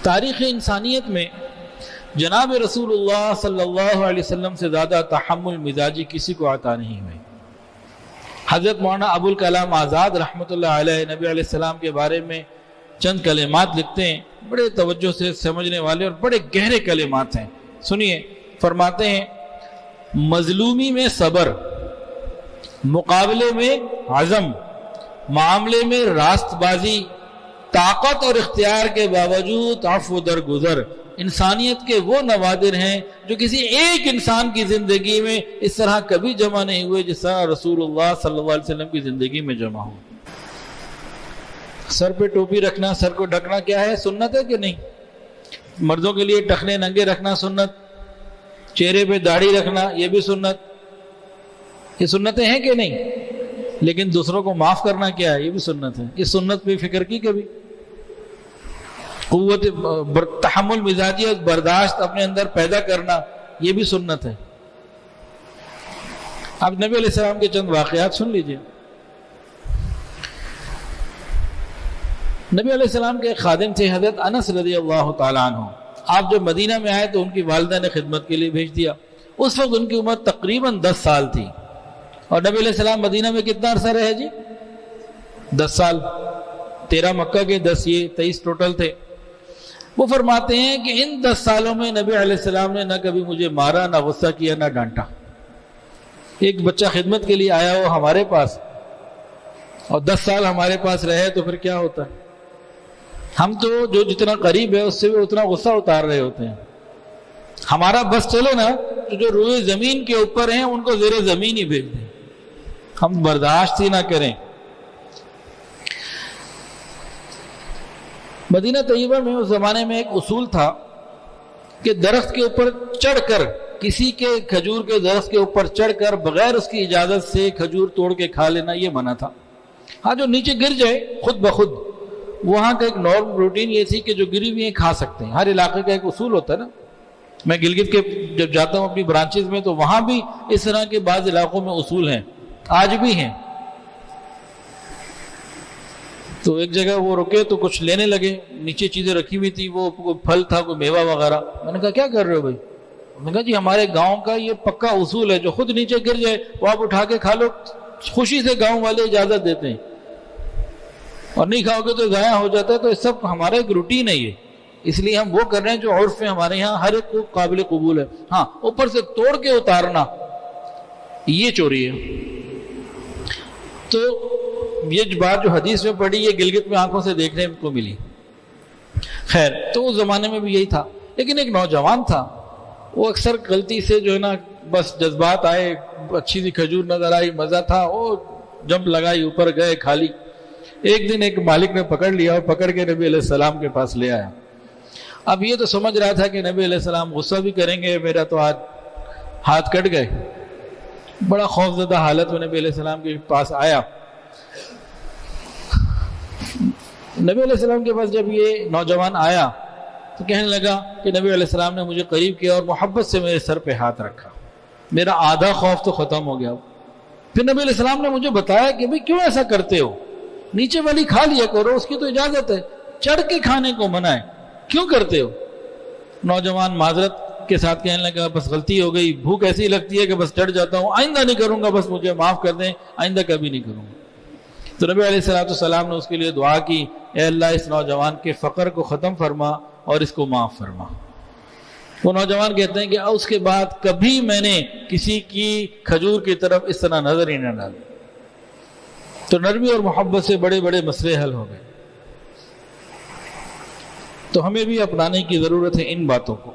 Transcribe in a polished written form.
تاریخ انسانیت میں جناب رسول اللہ صلی اللہ علیہ وسلم سے زیادہ تحمل مزاجی کسی کو عطا نہیں ہوئی۔ حضرت مولانا ابوالکلام آزاد رحمۃ اللہ علیہ نبی علیہ السلام کے بارے میں چند کلمات لکھتے ہیں، بڑے توجہ سے سمجھنے والے اور بڑے گہرے کلمات ہیں، سنیے۔ فرماتے ہیں مظلومی میں صبر، مقابلے میں عزم، معاملے میں راست بازی، طاقت اور اختیار کے باوجود عفو درگزر انسانیت کے وہ نوادر ہیں جو کسی ایک انسان کی زندگی میں اس طرح کبھی جمع نہیں ہوئے جس طرح رسول اللہ صلی اللہ علیہ وسلم کی زندگی میں جمع ہو۔ سر پہ ٹوپی رکھنا، سر کو ڈھکنا کیا ہے؟ سنت ہے کہ نہیں؟ مردوں کے لیے ٹخنے ننگے رکھنا سنت، چہرے پہ داڑھی رکھنا یہ بھی سنت، یہ سنتیں ہیں کہ نہیں؟ لیکن دوسروں کو معاف کرنا کیا ہے؟ یہ بھی سنت ہے۔ اس سنت پہ فکر کی کبھی؟ قوت تحمل مزاجیت برداشت اپنے اندر پیدا کرنا یہ بھی سنت ہے۔ اب نبی علیہ السلام کے چند واقعات سن لیجئے۔ نبی علیہ السلام کے ایک خادم تھے حضرت انس رضی اللہ تعالیٰ عنہ۔ آپ جب مدینہ میں آئے تو ان کی والدہ نے خدمت کے لیے بھیج دیا۔ اس وقت ان کی عمر تقریباً 10 سال تھی، اور نبی علیہ السلام مدینہ میں کتنا عرصہ رہے جی؟ 10 سال، 13 مکہ کے، 10 یہ، 23 ٹوٹل تھے۔ وہ فرماتے ہیں کہ ان 10 سالوں میں نبی علیہ السلام نے نہ کبھی مجھے مارا، نہ غصہ کیا، نہ ڈانٹا۔ ایک بچہ خدمت کے لیے آیا ہو ہمارے پاس اور 10 سال ہمارے پاس رہے تو پھر کیا ہوتا ہے؟ ہم تو جو جتنا قریب ہے اس سے بھی اتنا غصہ اتار رہے ہوتے ہیں۔ ہمارا بس چلے نا تو جو روئے زمین کے اوپر ہیں ان کو زیر زمین ہی بھیج دیں، ہم برداشت ہی نہ کریں۔ مدینہ طیبہ میں اس زمانے میں ایک اصول تھا کہ درخت کے اوپر چڑھ کر، کسی کے کھجور کے درخت کے اوپر چڑھ کر بغیر اس کی اجازت سے کھجور توڑ کے کھا لینا یہ منع تھا۔ ہاں جو نیچے گر جائے خود بخود، وہاں کا ایک نارم روٹین یہ تھی کہ جو گری ہوئی ہیں کھا سکتے ہیں۔ ہر علاقے کا ایک اصول ہوتا ہے نا۔ میں گلگت کے جب جاتا ہوں اپنی برانچز میں تو وہاں بھی اس طرح کے بعض علاقوں میں اصول ہیں، آج بھی ہیں۔ تو ایک جگہ وہ رکے تو کچھ لینے لگے، نیچے چیزیں رکھی ہوئی تھی، وہ کوئی پھل تھا، کوئی میوہ وغیرہ۔ میں نے کہا کیا کر رہے ہو بھائی؟ میں نے کہا جی ہمارے گاؤں کا یہ پکا اصول ہے، جو خود نیچے گر جائے وہ آپ اٹھا کے کھا لو، خوشی سے گاؤں والے اجازت دیتے ہیں، اور نہیں کھاؤ گے تو ضائع ہو جاتا ہے۔ تو یہ سب ہمارا ایک روٹین ہے، یہ اس لیے ہم وہ کر رہے ہیں جو عرف میں ہمارے یہاں ہر ایک کو قابل قبول ہے۔ ہاں اوپر سے توڑ کے اتارنا یہ چوری ہے۔ تو یہ بات جو حدیث میں پڑھی یہ گلگت میں آنکھوں سے دیکھنے کو ملی۔ خیر تو اس زمانے میں بھی یہی تھا، لیکن ایک نوجوان تھا، وہ اکثر غلطی سے جو ہے نا بس جذبات آئے، اچھی سی کھجور نظر آئی، مزہ تھا، وہ جمپ لگائی، اوپر گئے، کھا لی۔ ایک دن ایک مالک نے پکڑ لیا اور پکڑ کے نبی علیہ السلام کے پاس لے آیا۔ اب یہ تو سمجھ رہا تھا کہ نبی علیہ السلام غصہ بھی کریں گے، میرا تو ہاتھ کٹ گئے۔ بڑا خوفزدہ حالت میں نبی علیہ السلام کے پاس آیا۔ نبی علیہ السلام کے پاس جب یہ نوجوان آیا تو کہنے لگا کہ نبی علیہ السلام نے مجھے قریب کیا اور محبت سے میرے سر پہ ہاتھ رکھا، میرا آدھا خوف تو ختم ہو گیا۔ پھر نبی علیہ السلام نے مجھے بتایا کہ بھئی کیوں ایسا کرتے ہو، نیچے والی کھا لیا کرو، اس کی تو اجازت ہے، چڑھ کے کھانے کو منع ہے، کیوں کرتے ہو؟ نوجوان معذرت کے ساتھ کہنے لگا بس غلطی ہو گئی، بھوک ایسی لگتی ہے کہ بس چڑھ جاتا ہوں، آئندہ نہیں کروں گا، بس مجھے معاف کر دیں، آئندہ کبھی نہیں کروں گا۔ تو نبی علیہ السلام نے اس کے لیے دعا کی، اے اللہ اس نوجوان کے فقر کو ختم فرما اور اس کو معاف فرما۔ وہ نوجوان کہتے ہیں کہ اس کے بعد کبھی میں نے کسی کی کھجور کی طرف اس طرح نظر ہی نہ ڈالی۔ تو نرمی اور محبت سے بڑے بڑے مسئلے حل ہو گئے۔ تو ہمیں بھی اپنانے کی ضرورت ہے ان باتوں کو۔